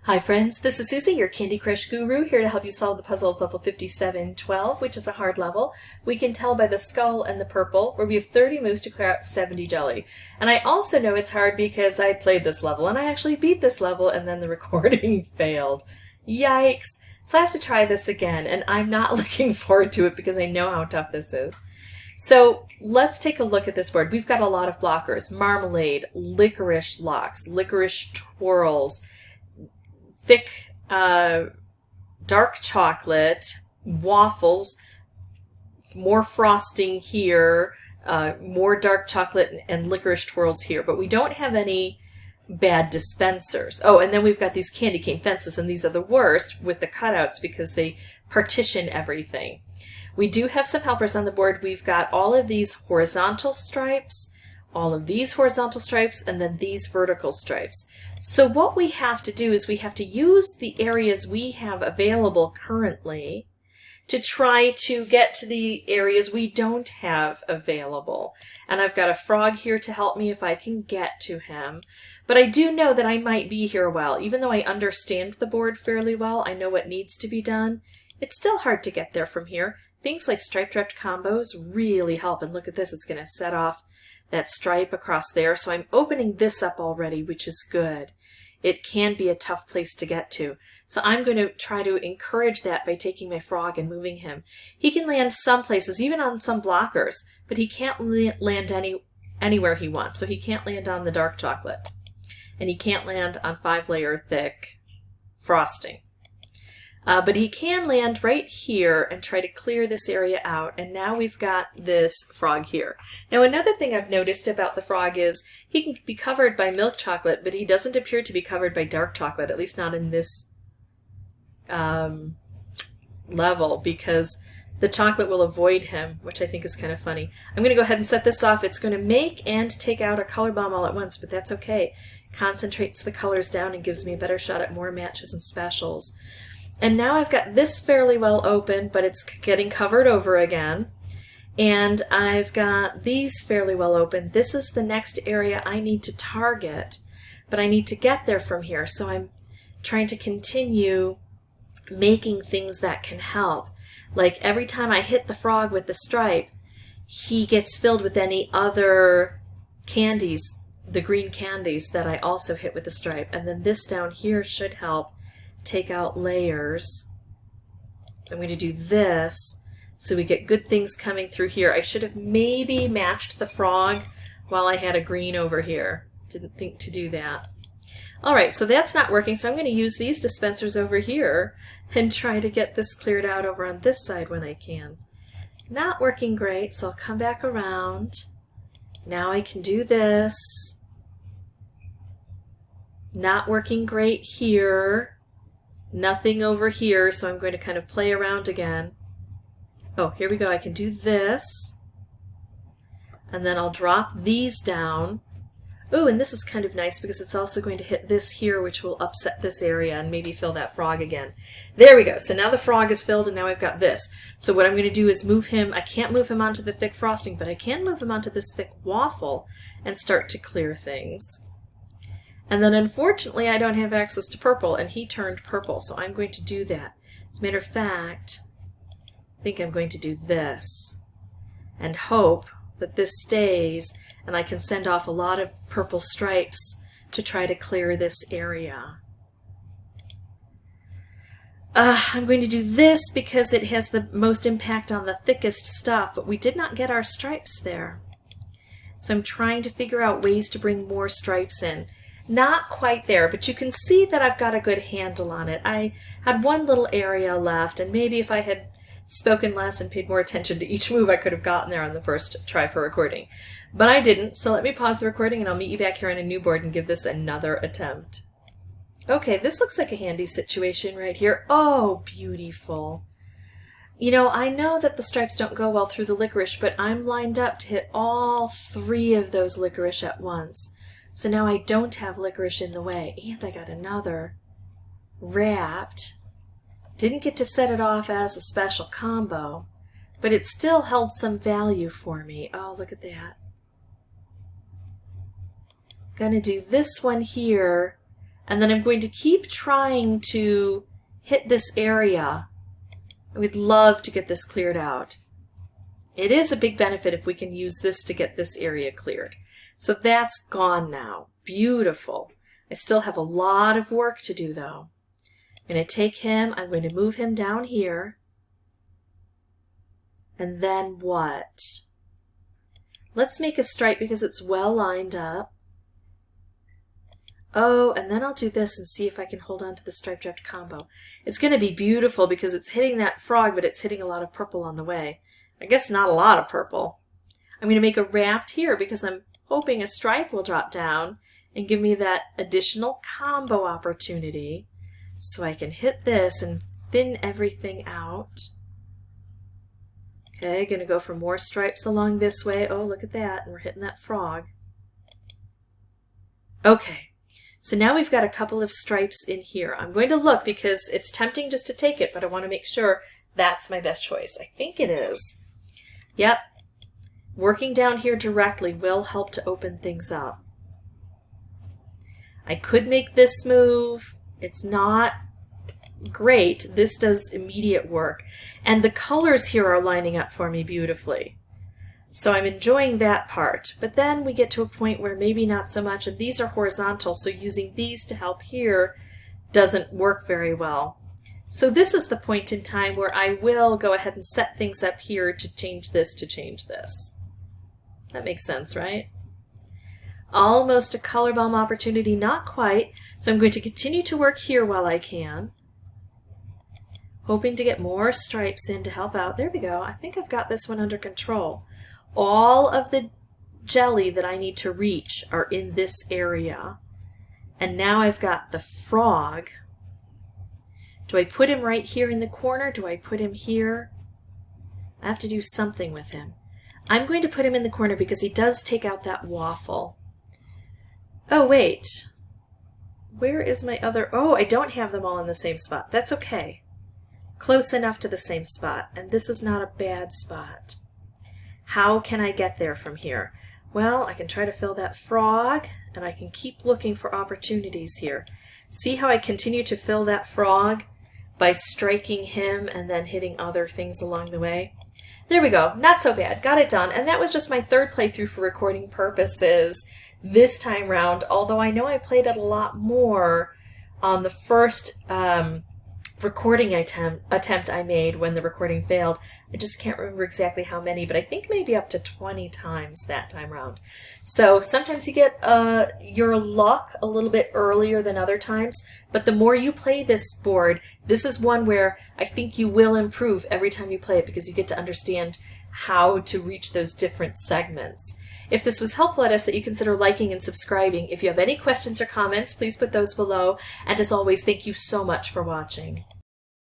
Hi friends, this is Susie, your Candy Crush guru, here to help you solve the puzzle of level 5712, which is a hard level. We can tell by the skull and the purple, where we have 30 moves to clear out 70 jelly. And I also know it's hard because I played this level, and I actually beat this level, and then the recording failed. Yikes! So I have to try this again, and I'm not looking forward to it because I know how tough this is. So let's take a look at this board. We've got a lot of blockers: marmalade, licorice locks, licorice twirls, thick dark chocolate, waffles, more frosting here, more dark chocolate and licorice twirls here, but we don't have any bad dispensers. Oh, and then we've got these candy cane fences, and these are the worst with the cutouts because they partition everything. We do have some helpers on the board. We've got all of these horizontal stripes, all of these horizontal stripes, and then these vertical stripes. So what we have to do is we have to use the areas we have available currently to try to get to the areas we don't have available. And I've got a frog here to help me if I can get to him. But I do know that I might be here a while. Even though I understand the board fairly well, I know what needs to be done. It's still hard to get there from here. Things like stripe-wrapped combos really help. And look at this, it's going to set off that stripe across there. So I'm opening this up already, which is good. It can be a tough place to get to. So I'm going to try to encourage that by taking my frog and moving him. He can land some places, even on some blockers, but he can't land anywhere he wants. So he can't land on the dark chocolate. And he can't land on 5-layer thick frosting. But he can land right here and try to clear this area out, and now we've got this frog here. Now another thing I've noticed about the frog is he can be covered by milk chocolate, but he doesn't appear to be covered by dark chocolate, at least not in this level, because the chocolate will avoid him, which I think is kind of funny. I'm going to go ahead and set this off. It's going to make and take out a color bomb all at once, but that's okay. Concentrates the colors down and gives me a better shot at more matches and specials. And now I've got this fairly well open, but it's getting covered over again. And I've got these fairly well open. This is the next area I need to target, but I need to get there from here. So I'm trying to continue making things that can help. Like every time I hit the frog with the stripe, he gets filled with any other candies, the green candies that I also hit with the stripe. And then this down here should help take out layers. I'm going to do this so we get good things coming through here. I should have maybe matched the frog while I had a green over here. Didn't think to do that. Alright, so that's not working, so I'm going to use these dispensers over here and try to get this cleared out over on this side when I can. Not working great, so I'll come back around. Now I can do this. Not working great here. Nothing over here, so I'm going to kind of play around again. Oh, here we go. I can do this. And then I'll drop these down. Oh, and this is kind of nice because it's also going to hit this here, which will upset this area and maybe fill that frog again. There we go. So now the frog is filled, and now I've got this. So what I'm going to do is move him. I can't move him onto the thick frosting, but I can move him onto this thick waffle and start to clear things. And then unfortunately I don't have access to purple, and he turned purple, so I'm going to do that. As a matter of fact, I think I'm going to do this and hope that this stays and I can send off a lot of purple stripes to try to clear this area. I'm going to do this because it has the most impact on the thickest stuff, but we did not get our stripes there. So I'm trying to figure out ways to bring more stripes in. Not quite there, but you can see that I've got a good handle on it. I had one little area left, and maybe if I had spoken less and paid more attention to each move, I could have gotten there on the first try for recording. But I didn't, so let me pause the recording and I'll meet you back here on a new board and give this another attempt. Okay, this looks like a handy situation right here. Oh, beautiful. You know, I know that the stripes don't go well through the licorice, but I'm lined up to hit all 3 of those licorice at once. So now I don't have licorice in the way, and I got another wrapped. Didn't get to set it off as a special combo, but it still held some value for me. Oh, look at that. Gonna do this one here And then I'm going to keep trying to hit this area. We'd love to get this cleared out. It is a big benefit if we can use this to get this area cleared. So that's gone now. Beautiful. I still have a lot of work to do though. I'm going to take him, I'm going to move him down here. And then what? Let's make a stripe because it's well lined up. Oh, and then I'll do this and see if I can hold on to the striped wrapped combo. It's going to be beautiful because it's hitting that frog, but it's hitting a lot of purple on the way. I guess not a lot of purple. I'm going to make a wrapped here because I'm hoping a stripe will drop down and give me that additional combo opportunity so I can hit this and thin everything out. Okay, going to go for more stripes along this way. Oh, look at that. And we're hitting that frog. Okay. So now we've got a couple of stripes in here. I'm going to look because it's tempting just to take it, but I want to make sure that's my best choice. I think it is. Yep. Working down here directly will help to open things up. I could make this move. It's not great. This does immediate work. And the colors here are lining up for me beautifully. So I'm enjoying that part, but then we get to a point where maybe not so much, and these are horizontal, so using these to help here doesn't work very well. So this is the point in time where I will go ahead and set things up here to change this to change this. That makes sense, right? Almost a color bomb opportunity, not quite, so I'm going to continue to work here while I can, hoping to get more stripes in to help out. There we go. I think I've got this one under control. All of the jelly that I need to reach are in this area. And now I've got the frog. Do I put him right here in the corner? Do I put him here? I have to do something with him. I'm going to put him in the corner because he does take out that waffle. Oh, wait. Where is my other... Oh, I don't have them all in the same spot. That's okay. Close enough to the same spot. And this is not a bad spot. How can I get there from here? Well, I can try to fill that frog, and I can keep looking for opportunities here. See how I continue to fill that frog by striking him and then hitting other things along the way? There we go. Not so bad. Got it done. And that was just my third playthrough for recording purposes this time round, although I know I played it a lot more on the first recording attempt I made when the recording failed. I just can't remember exactly how many, but I think maybe up to 20 times that time round. So sometimes you get your luck a little bit earlier than other times, but the more you play this board, this is one where I think you will improve every time you play it because you get to understand how to reach those different segments. If this was helpful, I'd ask that you consider liking and subscribing. If you have any questions or comments, please put those below. And as always, thank you so much for watching.